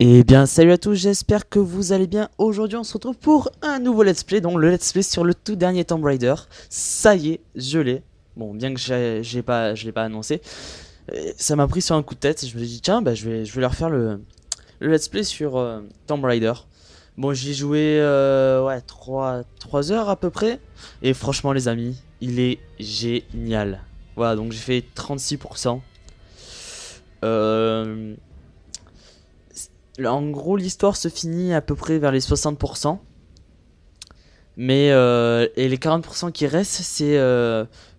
Eh bien salut à tous, j'espère que vous allez bien. Aujourd'hui on se retrouve pour un nouveau let's play, donc le let's play sur le tout dernier Tomb Raider. Ça y est, je l'ai. Bon, bien que je l'ai pas annoncé, ça m'a pris sur un coup de tête. Je me suis dit tiens, bah, je vais leur faire le let's play sur Tomb Raider. Bon, j'y ai joué ouais, 3 heures à peu près. Et franchement les amis, il est génial. Voilà, donc j'ai fait 36%. Euh, En gros, l'histoire se finit à peu près vers les 60%. Mais et les 40% qui restent, c'est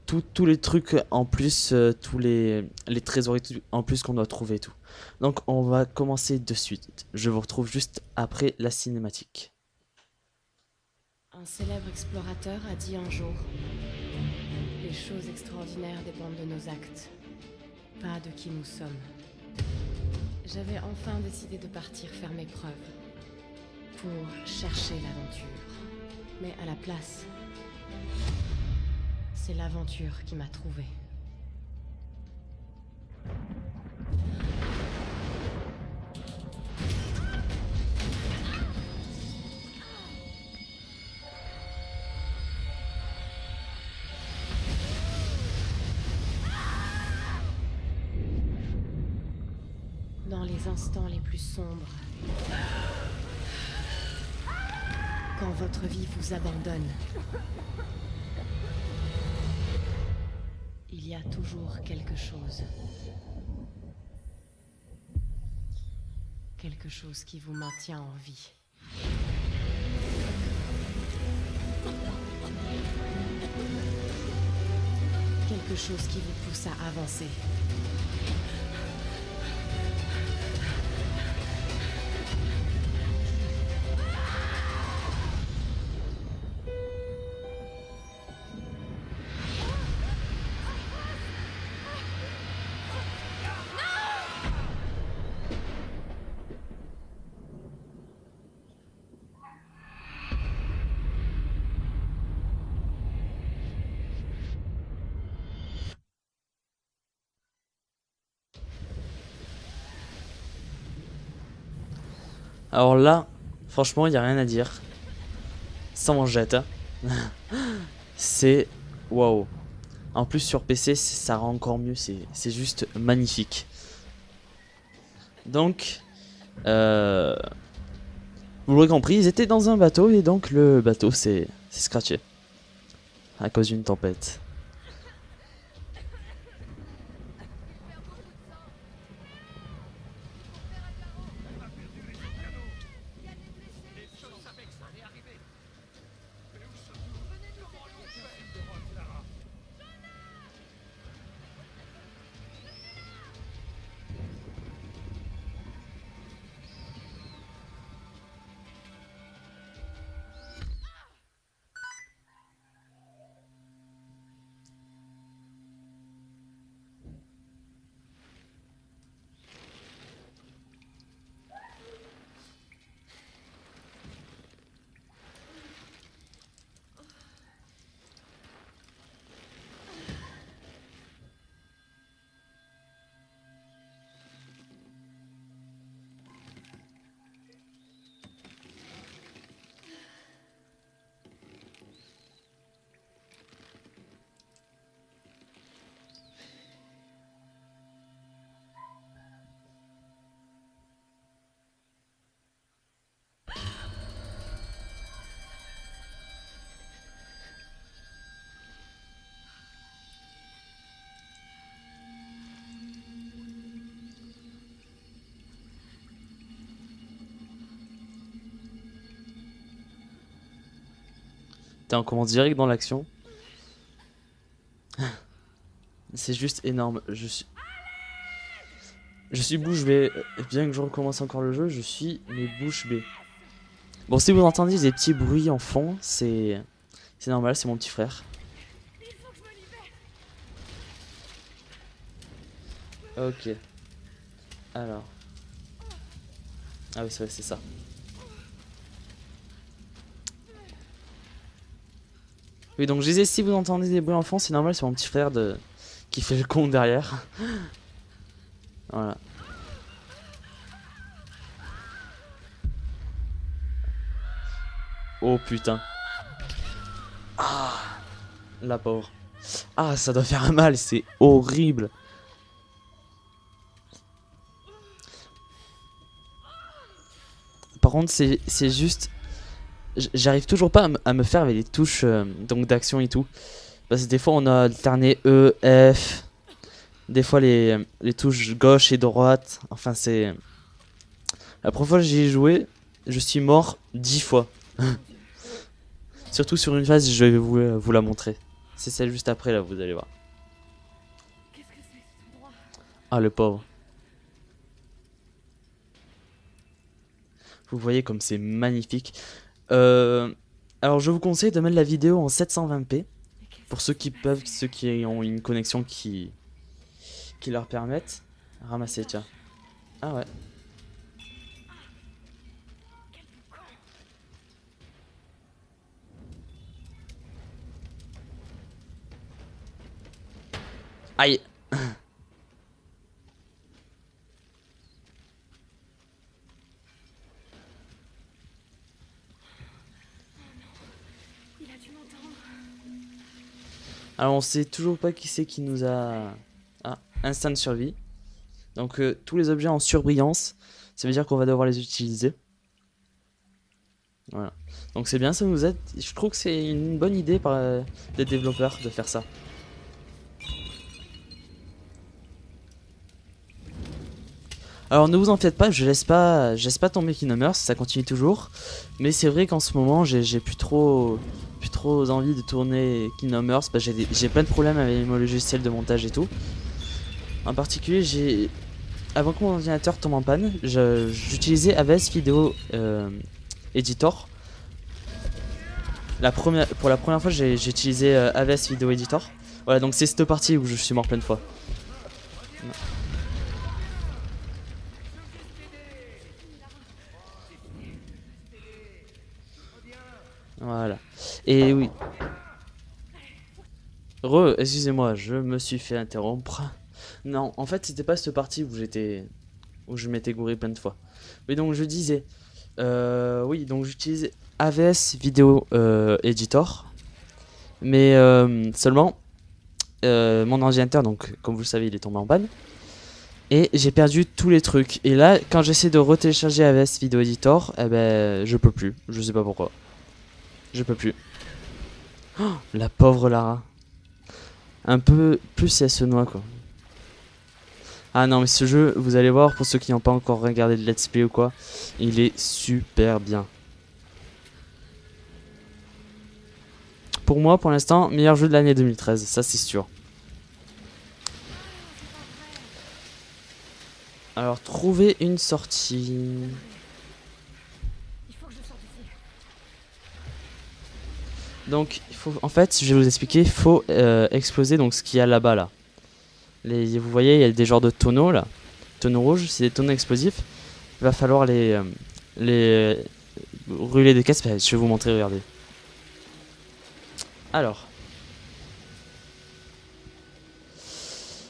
tous les trucs en plus, tous les trésors en plus qu'on doit trouver et tout. Donc on va commencer de suite. Je vous retrouve juste après la cinématique. Un célèbre explorateur a dit un jour: les choses extraordinaires dépendent de nos actes, pas de qui nous sommes. J'avais enfin décidé de partir faire mes preuves, pour chercher l'aventure. Mais à la place, c'est l'aventure qui m'a trouvée. Dans les instants les plus sombres, quand votre vie vous abandonne, il y a toujours quelque chose. Quelque chose qui vous maintient en vie. Quelque chose qui vous pousse à avancer. Alors là, franchement, il n'y a rien à dire. Ça m'en jette, hein. C'est waouh. En plus sur PC, ça rend encore mieux. C'est juste magnifique. Donc, euh, vous l'aurez compris, ils étaient dans un bateau et donc le bateau s'est scratché à cause d'une tempête. T'es en commande direct dans l'action. C'est juste énorme. Je suis bouche bée. Bien que je recommence encore le jeu, je suis mais bouche bée. Bon, si vous entendez des petits bruits en fond, c'est normal, c'est mon petit frère. Ok. Alors. Ah oui, c'est ça. Oui, donc je disais, si vous entendez des bruits en fond, c'est normal, c'est mon petit frère qui fait le con derrière. Voilà. Oh putain. Ah, la pauvre. Ah, ça doit faire mal, c'est horrible. Par contre, c'est juste... J'arrive toujours pas à me faire avec les touches donc d'action et tout. Parce que des fois, on a alterné E, F. Des fois, les touches gauche et droite. Enfin, c'est... La première fois que j'y ai joué, je suis mort 10 fois. Surtout sur une phase, je vais vous la montrer. C'est celle juste après, là, vous allez voir. Qu'est-ce que c'est cet endroit? Ah, le pauvre. Vous voyez comme c'est magnifique. Alors, je vous conseille de mettre la vidéo en 720p. Pour ceux qui peuvent, ceux qui ont une connexion qui leur permette. Ramasser, tiens. Ah ouais. Aïe. Il a dû m'entendre. Alors on sait toujours pas qui c'est qui nous a... Ah, instant de survie. Donc tous les objets en surbrillance, ça veut dire qu'on va devoir les utiliser. Voilà. Donc c'est bien, ça nous aide. Je trouve que c'est une bonne idée des développeurs de faire ça. Alors ne vous en faites pas, je laisse pas tomber Kingdom Hearts, ça continue toujours. Mais c'est vrai qu'en ce moment j'ai plus trop envie de tourner Kingdom Hearts, parce que j'ai plein de problèmes avec mon logiciel de montage et tout. En particulier, avant que mon ordinateur tombe en panne, j'utilisais Aves Video Editor. Pour la première fois, j'ai utilisé Aves Video Editor. Voilà, donc c'est cette partie où je suis mort plein de fois. Voilà. Et oui. Excusez-moi, je me suis fait interrompre. Non, en fait, c'était pas cette partie où je m'étais gouré plein de fois. Mais donc je disais, oui, donc j'utilise AVS Video Editor, mais seulement mon ordinateur, donc comme vous le savez, il est tombé en panne. Et j'ai perdu tous les trucs. Et là, quand j'essaie de retélécharger AVS Video Editor, eh ben, je peux plus. Je sais pas pourquoi. Je peux plus. Oh, la pauvre Lara. Un peu plus elle se noie quoi. Ah non mais ce jeu, vous allez voir, pour ceux qui n'ont pas encore regardé de let's play ou quoi, il est super bien. Pour moi, pour l'instant, meilleur jeu de l'année 2013, ça c'est sûr. Alors, trouver une sortie. Il faut que je sorte d'ici. Donc, en fait, je vais vous expliquer, il faut exploser donc ce qu'il y a là-bas là. Vous voyez, il y a des genres de tonneaux là. Tonneaux rouges, c'est des tonneaux explosifs. Il va falloir les brûler des caisses. Je vais vous montrer, regardez. Alors.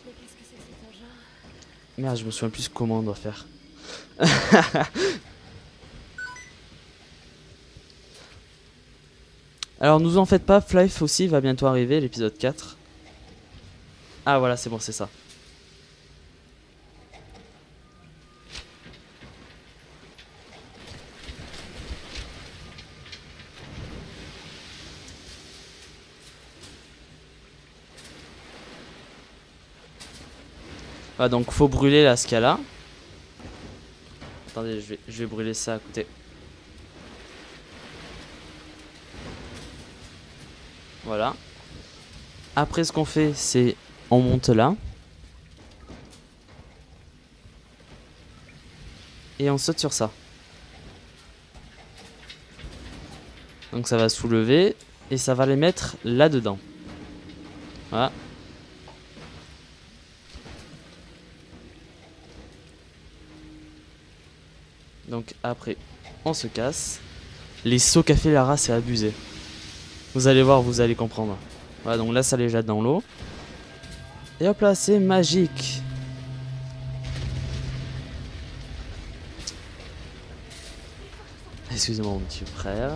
Mais qu'est-ce que c'est que cet engin? Merde, je me souviens plus comment on doit faire. Alors, nous en faites pas, Flife aussi va bientôt arriver, l'épisode 4. Ah voilà, c'est bon, c'est ça. Voilà, donc faut brûler la Scala. Attendez, je vais brûler ça à côté. Voilà. Après, ce qu'on fait, c'est on monte là. Et on saute sur ça. Donc ça va soulever et ça va les mettre là-dedans. Voilà. Donc après, on se casse. Les sauts qu'a fait Lara, c'est abusé. Vous allez voir, vous allez comprendre. Voilà, donc là, ça les jette dans l'eau. Et hop là, c'est magique. Excusez-moi, mon petit frère.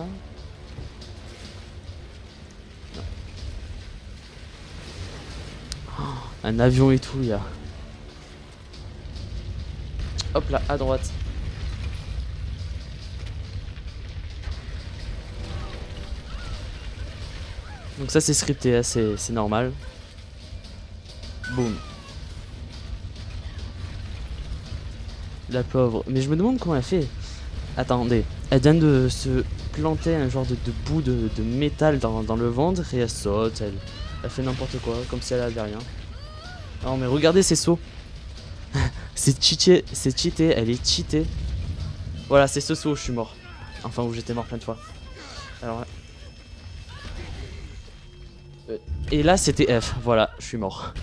un avion et tout, il y a... Hop là, à droite. Donc ça c'est scripté, hein, c'est normal. Boum. La pauvre. Mais je me demande comment elle fait. Attendez. Elle vient de se planter un genre de bout de métal dans le ventre et elle saute. Elle fait n'importe quoi, comme si elle avait rien. Non mais regardez ses sauts. C'est cheaté, elle est cheatée. Voilà, c'est ce saut où je suis mort. Enfin, où j'étais mort plein de fois. Alors... et là, c'était F. Voilà, je suis mort.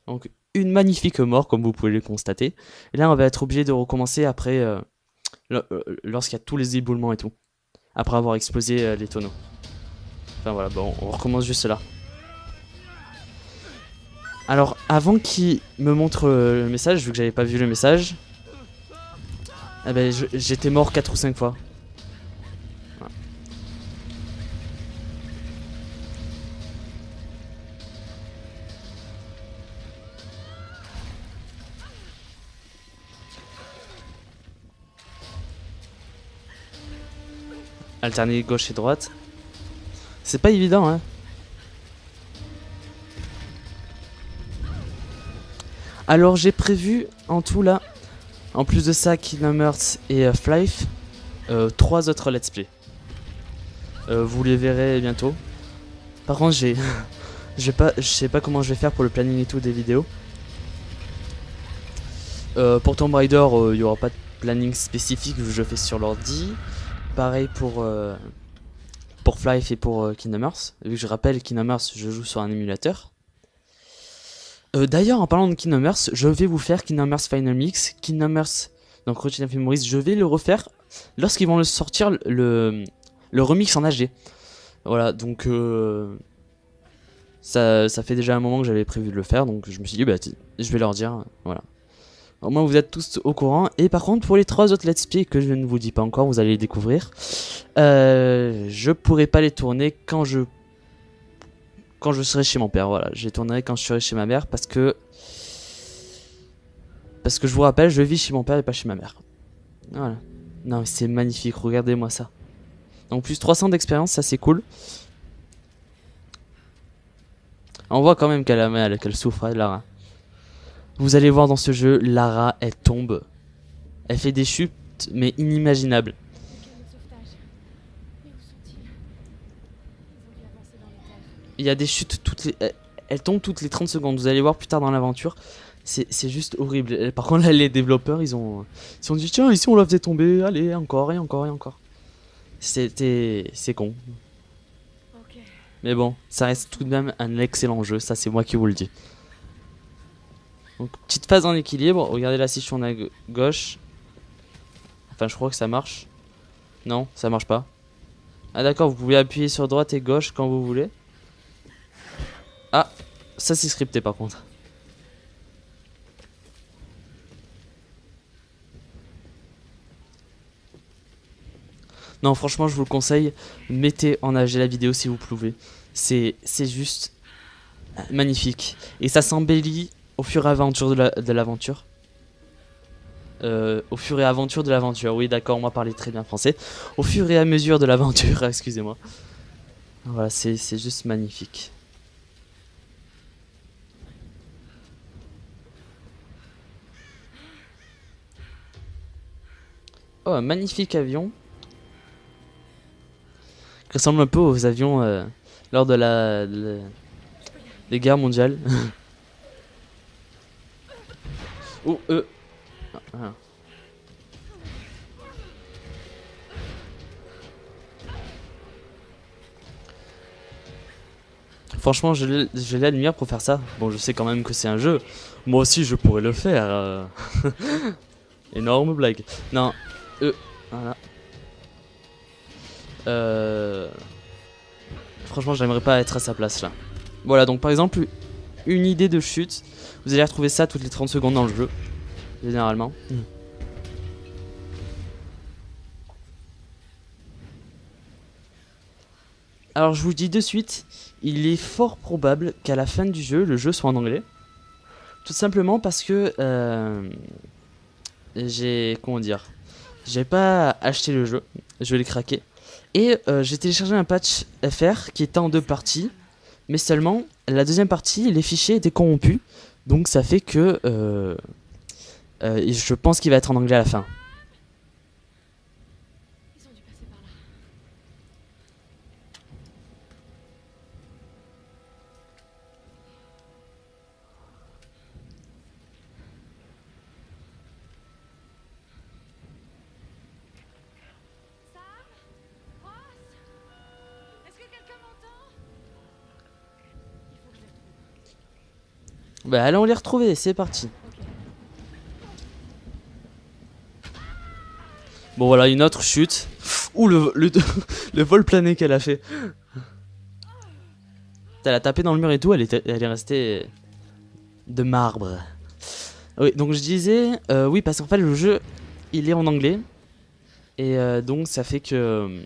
Donc, une magnifique mort, comme vous pouvez le constater. Et là, on va être obligé de recommencer après... lorsqu'il y a tous les éboulements et tout. Après avoir explosé les tonneaux. Enfin voilà, bon, on recommence juste là. Alors, avant qu'il me montre le message, vu que j'avais pas vu le message, eh ben, j'étais mort 4 ou 5 fois. Voilà. Alterner gauche et droite. C'est pas évident, hein. Alors, j'ai prévu en tout là, en plus de ça, Kingdom Hearts et Half-Life, 3 autres let's play. Vous les verrez bientôt. Par contre, je sais pas comment je vais faire pour le planning et tout des vidéos. Pour Tomb Raider, il y aura pas de planning spécifique vu que je fais sur l'ordi. Pareil pour Half-Life et pour Kingdom Hearts. Vu que je rappelle, Kingdom Hearts, je joue sur un émulateur. D'ailleurs, en parlant de Kingdom Hearts, je vais vous faire Kingdom Hearts Final Mix, Kingdom Hearts, donc Return of Memories, je vais le refaire lorsqu'ils vont le sortir le remix en HD. Voilà, donc ça fait déjà un moment que j'avais prévu de le faire, donc je me suis dit, bah, je vais leur dire, voilà. Au moins vous êtes tous au courant. Et par contre, pour les 3 autres let's play que je ne vous dis pas encore, vous allez les découvrir. Je pourrai pas les tourner quand je serai chez mon père. Voilà, je les tournerai quand je serai chez ma mère parce que je vous rappelle, je vis chez mon père et pas chez ma mère. Voilà. Non, mais c'est magnifique, regardez-moi ça. Donc plus 300 d'expérience, ça c'est cool. On voit quand même qu'elle a mal, qu'elle souffre, hein, Lara. Vous allez voir dans ce jeu, Lara, elle tombe. Elle fait des chutes, mais inimaginables. Il y a des chutes elle tombe toutes les 30 secondes. Vous allez voir plus tard dans l'aventure. C'est juste horrible. Par contre, là, les développeurs, ils ont dit tiens, ici on la faisait tomber. Allez, encore et encore et encore. C'est con. Okay. Mais bon, ça reste tout de même un excellent jeu. Ça, c'est moi qui vous le dis. Donc, petite phase en équilibre. Regardez là, si je tourne à gauche. Enfin, je crois que ça marche. Non, ça marche pas. Ah d'accord, vous pouvez appuyer sur droite et gauche quand vous voulez. Ah, ça c'est scripté par contre. Non, franchement, je vous le conseille. Mettez en HD la vidéo si vous pouvez. C'est juste magnifique. Et ça s'embellit au fur et à mesure de l'aventure. Au fur et à mesure de l'aventure. Oui, d'accord, moi parler très bien français. Au fur et à mesure de l'aventure, excusez-moi. Voilà, c'est juste magnifique. Oh, un magnifique avion. Qui ressemble un peu aux avions lors de des guerres mondiales. Oh, ah. Franchement, je l'admire pour faire ça. Bon, je sais quand même que c'est un jeu. Moi aussi, je pourrais le faire. Énorme blague. Non, voilà. Franchement, j'aimerais pas être à sa place là. Voilà, donc par exemple, une idée de chute. Vous allez retrouver ça toutes les 30 secondes dans le jeu. Généralement. Alors je vous dis de suite, il est fort probable qu'à la fin du jeu, le jeu soit en anglais. Tout simplement parce que comment dire, j'ai pas acheté le jeu, je l'ai craqué. Et j'ai téléchargé un patch FR qui était en 2 parties, mais seulement la deuxième partie, les fichiers étaient corrompus, donc ça fait que je pense qu'il va être en anglais à la fin. Ils ont dû passer par là. Sam? Ross? Est-ce que quelqu'un m'entend? Il faut que je les retrouve. Bah allons les retrouver, c'est parti. Bon voilà, une autre chute. Ouh, le vol plané qu'elle a fait. Elle a tapé dans le mur et tout, elle est restée de marbre. Oui, donc je disais, oui, parce qu'en fait le jeu, il est en anglais. Et donc ça fait que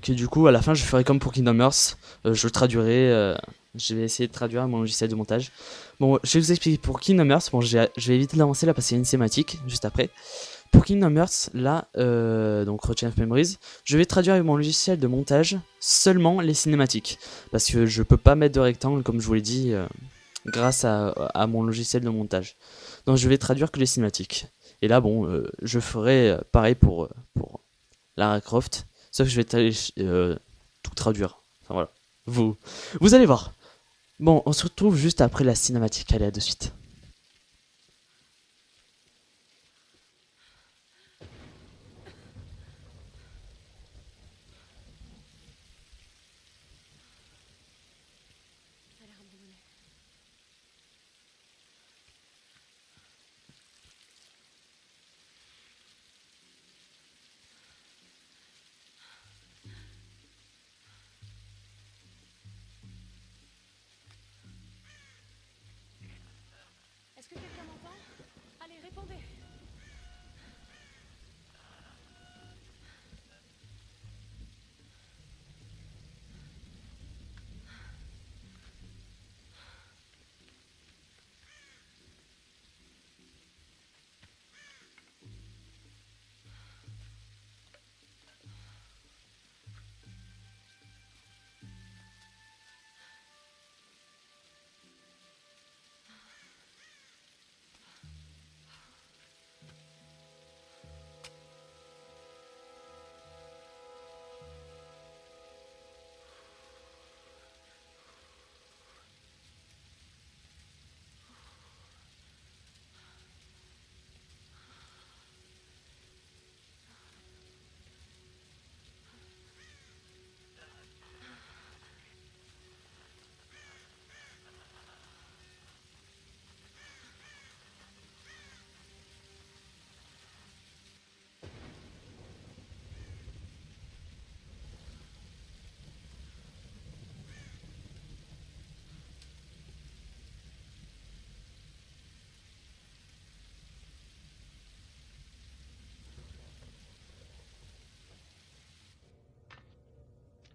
du coup, à la fin, je ferai comme pour Kingdom Hearts. Je le traduirai, je vais essayer de traduire mon logiciel de montage. Bon, je vais vous expliquer pour Kingdom Hearts. Bon, je vais éviter d'avancer là parce qu'il y a une cinématique juste après. Pour Kingdom Hearts, là, donc Chain of Memories, je vais traduire avec mon logiciel de montage seulement les cinématiques. Parce que je peux pas mettre de rectangle, comme je vous l'ai dit, grâce à mon logiciel de montage. Donc je vais traduire que les cinématiques. Et là, bon, je ferai pareil pour Lara Croft, sauf que je vais tout traduire. Enfin voilà, vous allez voir. Bon, on se retrouve juste après la cinématique. Allez, à de suite. Ça a l'air abandonné. Est-ce que quelqu'un m'entend? Allez, répondez.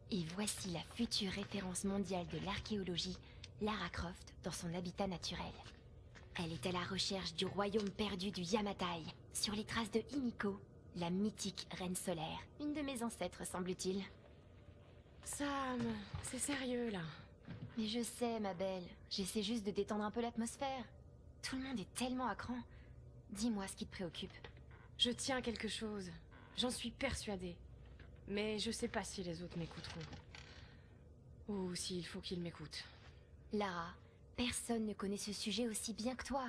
Et voici la future référence mondiale de l'archéologie, Lara Croft, dans son habitat naturel. Elle est à la recherche du royaume perdu du Yamatai, sur les traces de Himiko, la mythique reine solaire, une de mes ancêtres semble-t-il. Sam, c'est sérieux là. Mais je sais, ma belle, j'essaie juste de détendre un peu l'atmosphère. Tout le monde est tellement à cran. Dis-moi ce qui te préoccupe. Je tiens quelque chose. J'en suis persuadée. Mais je sais pas si les autres m'écouteront. Ou s'il faut qu'ils m'écoutent. Lara, personne ne connaît ce sujet aussi bien que toi.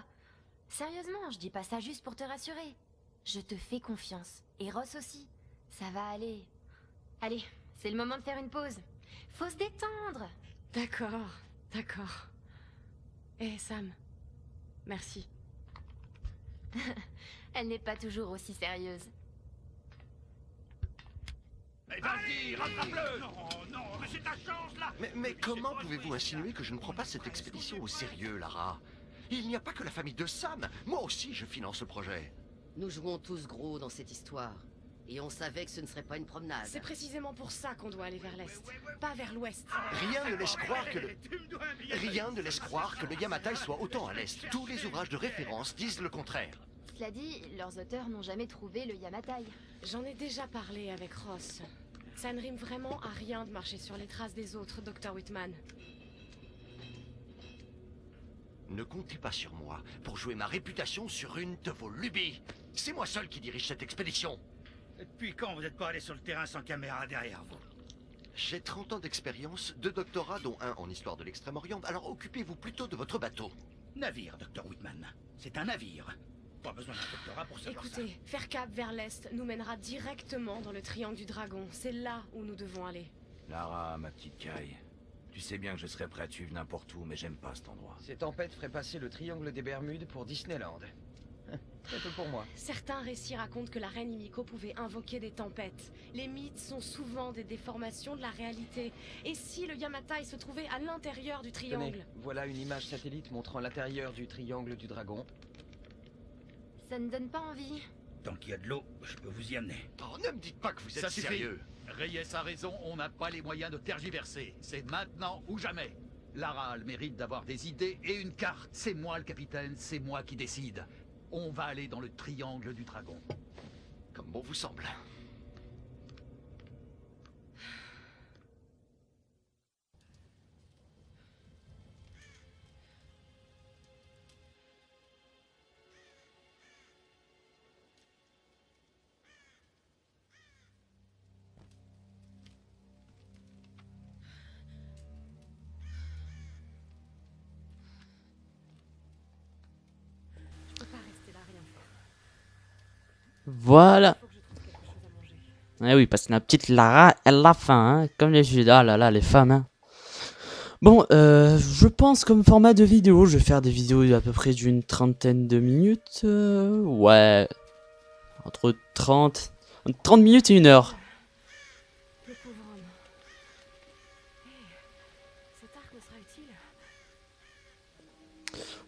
Sérieusement, je dis pas ça juste pour te rassurer. Je te fais confiance. Et Ross aussi. Ça va aller. Allez, c'est le moment de faire une pause. Faut se détendre. D'accord, d'accord. Eh Sam, merci. Elle n'est pas toujours aussi sérieuse. Eh, vas-y, rattrape-le! Non, non, mais c'est ta chance, là! Mais comment pouvez-vous insinuer que je ne prends pas cette expédition au sérieux, Lara? Il n'y a pas que la famille de Sam. Moi aussi, je finance le projet. Nous jouons tous gros dans cette histoire. Et on savait que ce ne serait pas une promenade. C'est précisément pour ça qu'on doit aller vers l'est, pas vers l'ouest. Rien ne laisse croire que le... Tu me dois un billet. Rien ne laisse croire que le Yamatai soit autant à l'est. Tous les ouvrages de référence disent le contraire. Cela dit, leurs auteurs n'ont jamais trouvé le Yamatai. J'en ai déjà parlé avec Ross. Ça ne rime vraiment à rien de marcher sur les traces des autres, Dr. Whitman. Ne comptez pas sur moi pour jouer ma réputation sur une de vos lubies. C'est moi seul qui dirige cette expédition. Depuis quand vous n'êtes pas allé sur le terrain sans caméra derrière vous? J'ai 30 ans d'expérience, 2 doctorats dont un en histoire de l'Extrême-Orient, alors occupez-vous plutôt de votre bateau. Navire, Dr. Whitman. C'est un navire. Pas besoin d'un doctorat pour savoir ça. Écoutez, faire cap vers l'est nous mènera directement dans le triangle du dragon. C'est là où nous devons aller. Lara, ma petite Kai, tu sais bien que je serais prêt à te suivre n'importe où, mais j'aime pas cet endroit. Ces tempêtes feraient passer le triangle des Bermudes pour Disneyland. Très peu pour moi. Certains récits racontent que la reine Himiko pouvait invoquer des tempêtes. Les mythes sont souvent des déformations de la réalité. Et si le Yamatai se trouvait à l'intérieur du triangle? Tenez, voilà une image satellite montrant l'intérieur du triangle du dragon. Ça ne donne pas envie. Tant qu'il y a de l'eau, je peux vous y amener. Oh, ne me dites pas que vous êtes Ça suffit. sérieux. Reyes a raison, on n'a pas les moyens de tergiverser. C'est maintenant ou jamais. Lara a le mérite d'avoir des idées et une carte. C'est moi le capitaine, c'est moi qui décide. On va aller dans le triangle du dragon. Comme bon vous semble. Je peux pas rester là, rien faire. Voilà. Faut que je trouve quelque chose à manger. Eh oui, parce que la petite Lara, elle a faim, hein, comme les Judas. Ah là là, les femmes, hein. Bon, je pense comme format de vidéo, je vais faire des vidéos à peu près d'une trentaine de minutes. Ouais, entre 30 minutes et 1 heure. Le pauvre homme. Hé, cet arc me sera utile.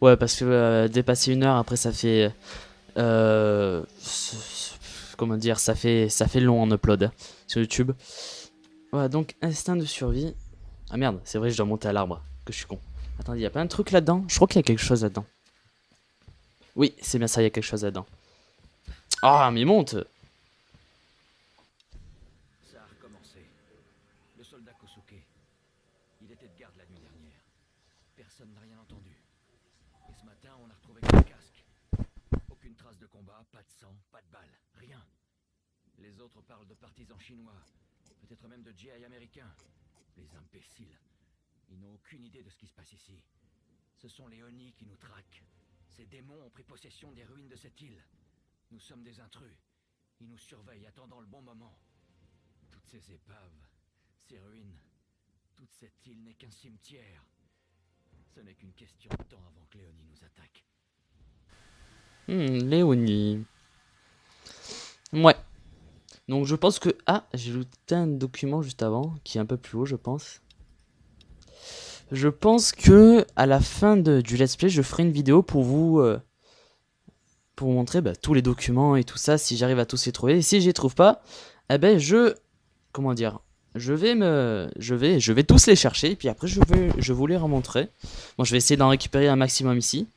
Ouais, parce que dépasser 1 heure, après ça fait... comment dire, ça fait long en upload hein, sur YouTube. Voilà, donc instinct de survie. Ah merde, c'est vrai, je dois monter à l'arbre, que je suis con. Attendez, il y a pas un truc là-dedans? Je crois qu'il y a quelque chose là-dedans. Oui, c'est bien ça, il y a quelque chose là-dedans. Ah, mais il monte! Ça a recommencé. Le soldat Kosuke. Il était de garde la nuit dernière. Personne n'a rien entendu. Et ce matin, on a retrouvé que le casque. Aucune trace de combat, pas de sang, pas de balles, rien. Les autres parlent de partisans chinois, peut-être même de GI américains. Les imbéciles. Ils n'ont aucune idée de ce qui se passe ici. Ce sont les Oni qui nous traquent. Ces démons ont pris possession des ruines de cette île. Nous sommes des intrus. Ils nous surveillent, attendant le bon moment. Toutes ces épaves, ces ruines, toute cette île n'est qu'un cimetière. Ce n'est qu'une question de temps avant que Léonie nous attaque. Léonie. Ouais. Donc je pense que... Ah, j'ai looté un document juste avant, qui est un peu plus haut, je pense. Je pense que à la fin du let's play, je ferai une vidéo pour vous... pour vous montrer tous les documents et tout ça, si j'arrive à tous les trouver. Et si je les trouve pas, eh ben comment dire, je vais tous les chercher, et puis après je vous les remontrer. Bon, je vais essayer d'en récupérer un maximum ici.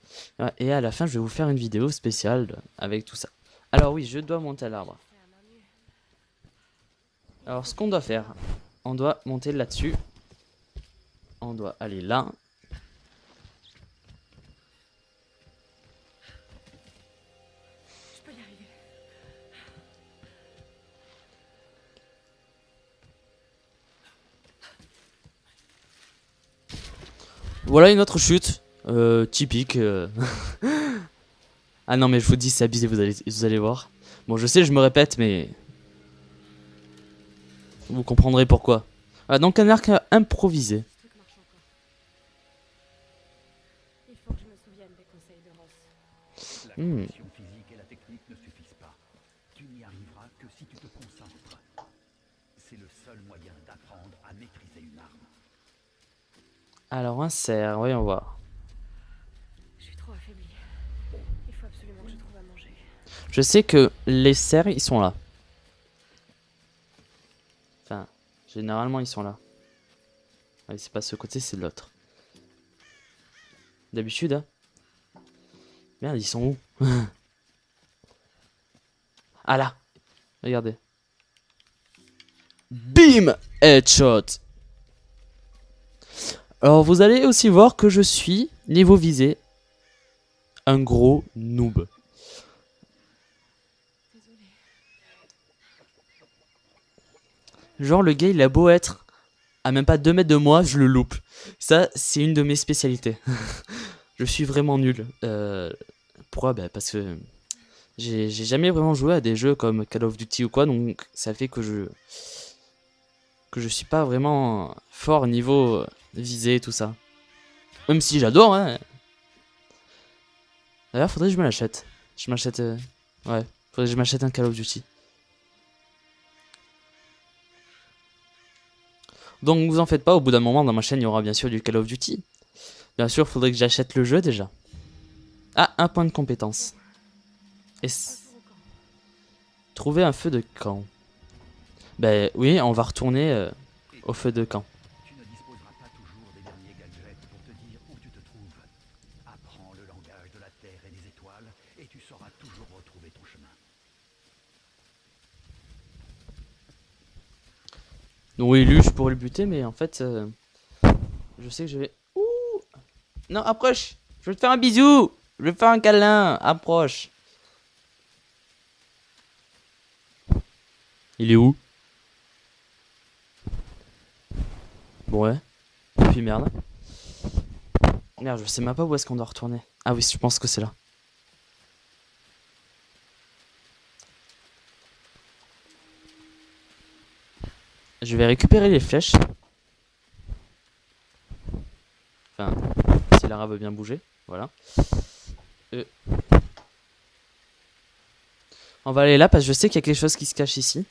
Et à la fin, je vais vous faire une vidéo spéciale avec tout ça. Alors oui, je dois monter à l'arbre. Alors ce qu'on doit faire, on doit monter là-dessus. On doit aller là. Je peux y arriver. Voilà une autre chute. Typique. Ah non mais je vous dis c'est abusé, vous allez voir. Bon je sais je me répète mais... Vous comprendrez pourquoi. Ah, donc un arc improvisé. Ce truc marche encore. Il faut que je me souvienne des conseils de Ross. La condition physique et la technique ne suffisent pas. Tu n'y arriveras que si tu te concentres. C'est le seul moyen d'apprendre à maîtriser une arme. Alors un cerf, voyons voir. Je suis trop affaiblie. Il faut absolument que je trouve à manger. Je sais que les cerfs ils sont là. Généralement, ils sont là. Ouais, c'est pas ce côté, c'est l'autre. D'habitude, hein. Merde, ils sont où? Ah là! Regardez. Bim! Headshot! Alors, vous allez aussi voir que je suis, niveau visé, un gros noob. Genre, le gars, il a beau être à même pas 2 mètres de moi, je le loupe. Ça, c'est une de mes spécialités. Je suis vraiment nul. Pourquoi? Bah, parce que j'ai jamais vraiment joué à des jeux comme Call of Duty ou quoi, donc ça fait que je suis pas vraiment fort niveau visée et tout ça. Même si j'adore, hein. D'ailleurs, faudrait que je me l'achète. Je m'achète... ouais, faudrait que je m'achète un Call of Duty. Donc vous en faites pas, au bout d'un moment dans ma chaîne il y aura bien sûr du Call of Duty. Bien sûr, faudrait que j'achète le jeu déjà. Ah, un point de compétence. Et trouver un feu de camp. Ben oui, on va retourner au feu de camp. Tu ne disposeras pas toujours des derniers gadgets pour te dire où tu te trouves. Apprends le langage de la Terre et des étoiles, et tu sauras toujours retrouver ton chemin. Donc oui, lui, je pourrais le buter, mais en fait, je sais que je vais... Ouh! Non, approche! Je vais te faire un bisou! Je vais te faire un câlin! Approche! Il est où? Bon, ouais. Et puis merde. Merde, je sais même pas où est-ce qu'on doit retourner. Ah oui, je pense que c'est là. Je vais récupérer les flèches. Enfin, si Lara veut bien bouger. Voilà. On va aller là parce que je sais qu'il y a quelque chose qui se cache ici.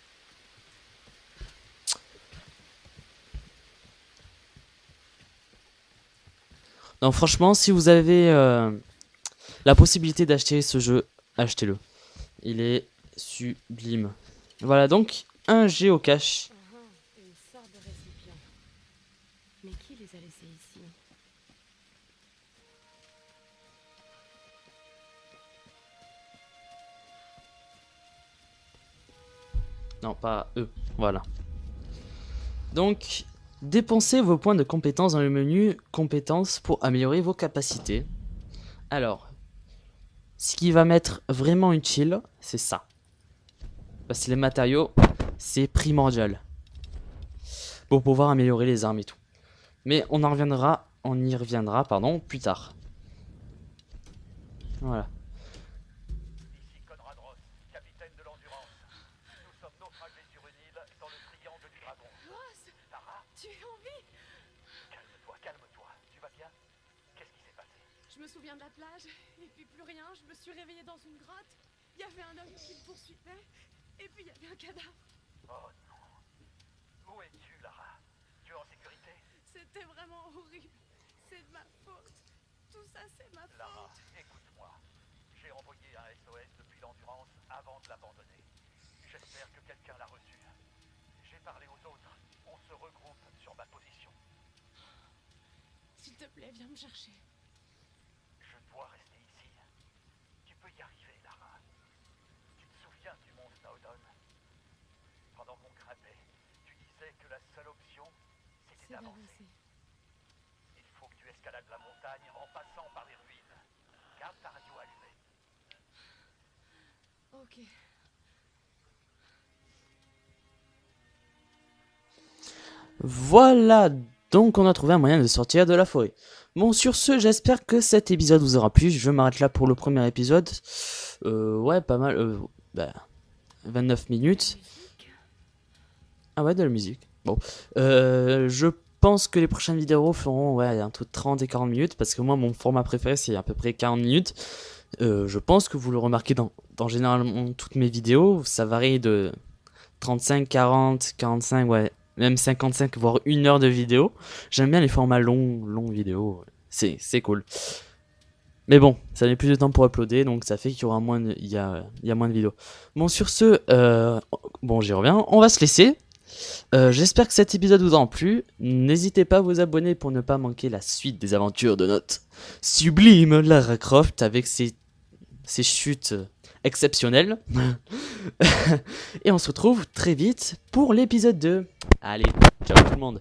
Donc franchement, si vous avez la possibilité d'acheter ce jeu, achetez-le. Il est sublime. Voilà donc un géocache. Une sorte de récipient. Mais qui les a laissés ici? Non, pas eux. Voilà. Donc, dépensez vos points de compétences dans le menu compétences pour améliorer vos capacités. Alors, ce qui va m'être vraiment utile, c'est ça. Parce que les matériaux, c'est primordial. Pour pouvoir améliorer les armes et tout. Mais on y reviendra, pardon, plus tard. Voilà. Ici Conrad Ross, capitaine de l'Endurance. Nous sommes naufragés sur une île dans le triangle du dragon. Ross, Lara, tu es en vie? calme-toi, calme-toi. Tu vas bien? Qu'est-ce qui s'est passé? Je me souviens de la plage, et puis plus rien. Je me suis réveillée dans une grotte. Il y avait un homme qui me poursuivait, et puis il y avait un cadavre. Oh non. Où es-tu, Lara? Tu es en sécurité? C'était vraiment horrible. C'est de ma faute. Tout ça, c'est ma Lara, faute. écoute-moi. J'ai envoyé un SOS depuis l'Endurance avant de l'abandonner. J'espère que quelqu'un l'a reçu. J'ai parlé aux autres. On se regroupe sur ma position. S'il te plaît, viens me chercher. Je dois rester ici. Tu peux y arriver, Lara. Tu te souviens du mont Snowdon? Pendant qu'on grimpait, tu disais que la seule option, c'était C'est d'avancer. d'avancer. Il faut que tu escalades la montagne en passant par les ruines. Garde ta radio allumée. Ok. Voilà, donc on a trouvé un moyen de sortir de la forêt. Bon, sur ce, j'espère que cet épisode vous aura plu. Je m'arrête là pour le premier épisode. Ouais, pas mal. 29 minutes. Ah ouais, de la musique. Bon. Je pense que les prochaines vidéos feront entre 30 et 40 minutes. Parce que moi, mon format préféré, c'est à peu près 40 minutes. Je pense que vous le remarquez dans généralement toutes mes vidéos. Ça varie de 35, 40, 45, ouais. Même 55, voire 1 heure de vidéo. J'aime bien les formats longs vidéos. C'est cool. Mais bon, ça met plus de temps pour uploader, donc ça fait qu'il y aura moins de, il y a moins de vidéos. Bon, sur ce, bon, j'y reviens. On va se laisser. J'espère que cet épisode vous a plu. N'hésitez pas à vous abonner pour ne pas manquer la suite des aventures de notre sublime Lara Croft avec ses chutes exceptionnelles. Et on se retrouve très vite pour l'épisode 2. Allez, ciao tout le monde.